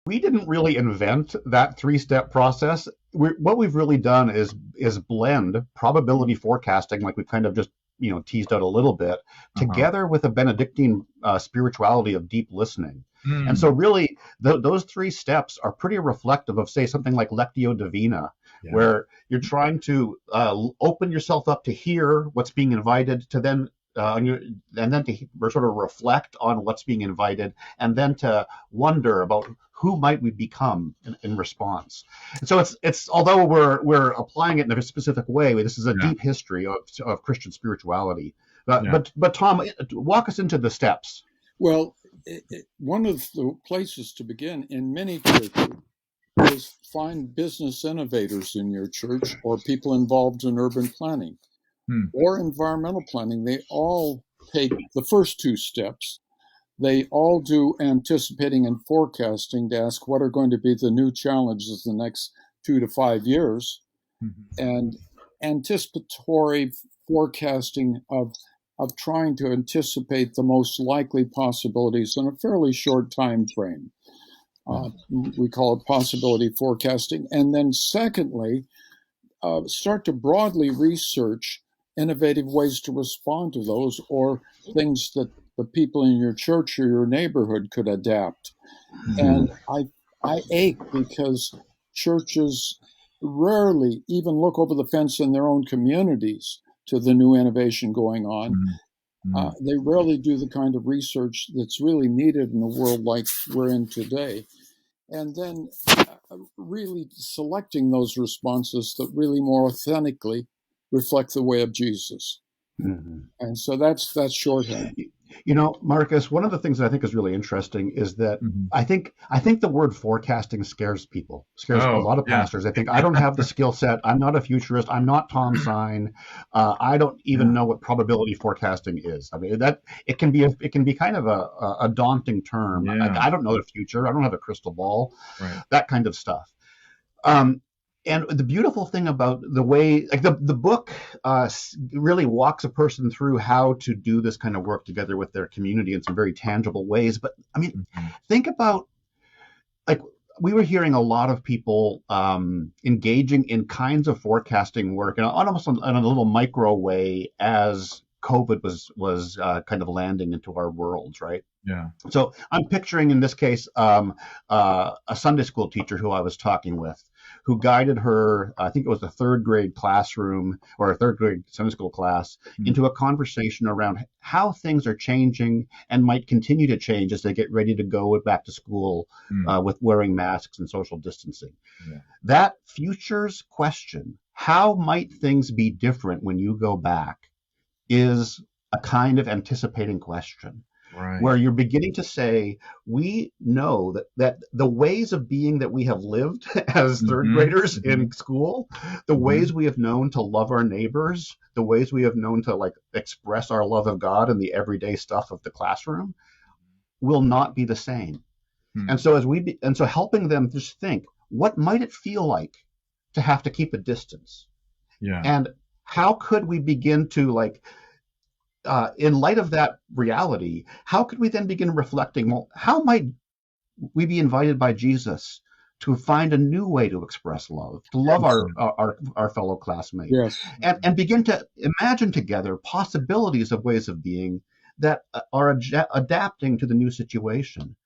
we didn't really invent that three-step process. What we've really done is blend probability forecasting, like we've kind of just teased out a little bit, Uh-huh. together with a Benedictine spirituality of deep listening. And so, Mm. really, those three steps are pretty reflective of, say, something like Lectio Divina, Yeah. where you're trying to open yourself up to hear what's being invited, to then and then to sort of reflect on what's being invited, and then to wonder about who might we become in response. And so it's although we're applying it in a specific way, this is a Yeah. deep history of Christian spirituality. But Yeah. but Tom, walk us into the steps. Well, one of the places to begin in many churches is find business innovators in your church or people involved in urban planning Hmm. or environmental planning. They all take the first two steps. They all do anticipating and forecasting to ask what are going to be the new challenges the next 2 to 5 years, Mhm. and anticipatory forecasting of trying to anticipate the most likely possibilities in a fairly short time frame. We call it possibility forecasting. And then, secondly, start to broadly research innovative ways to respond to those or things that the people in your church or your neighborhood could adapt. And Mhm. I ache because churches rarely even look over the fence in their own communities to the new innovation going on. Mm. Mm. They rarely do the kind of research that's really needed in a world like we're in today. And then really selecting those responses that really more authentically reflect the way of Jesus. Mhm. And so that's shorthand. Marcus, one of the things that I think is really interesting is that Mhm. I think the word forecasting scares a Oh, lot of yeah. pastors. They think I don't have the skill set. I'm not a futurist. I'm not Tom Sine. I don't even Yeah. know what probability forecasting is. I mean, that it can be kind of a daunting term. I, Yeah. I don't know the future. I don't have a crystal ball. Right. That kind of stuff. Um, and the beautiful thing about the way, like the book, really walks a person through how to do this kind of work together with their community in some very tangible ways. But I mean, Mhm. think about, like, we were hearing a lot of people engaging in kinds of forecasting work, and almost in a little micro way, as COVID was kind of landing into our worlds, right? Yeah. So I'm picturing in this case a Sunday school teacher who I was talking with, who guided her, I think it was a third grade classroom or a third grade Sunday school class, Mm. into a conversation around how things are changing and might continue to change as they get ready to go back to school Mm. with wearing masks and social distancing. Yeah. That futures question, how might things be different when you go back, is a kind of anticipating question Right. where you're beginning to say, we know that the ways of being that we have lived as third Mhm. graders in Mhm. school, the ways Mhm. we have known to love our neighbors, the ways we have known to like express our love of God in the everyday stuff of the classroom, will not be the same. Hmm. And so helping them just think, what might it feel like to have to keep a distance? Yeah. And how could we begin to, like, in light of that reality, how could we then begin reflecting, well, how might we be invited by Jesus to find a new way to express love, to love our Excellent. our, our fellow classmate, Yes. and begin to imagine together possibilities of ways of being that are adapting to the new situation.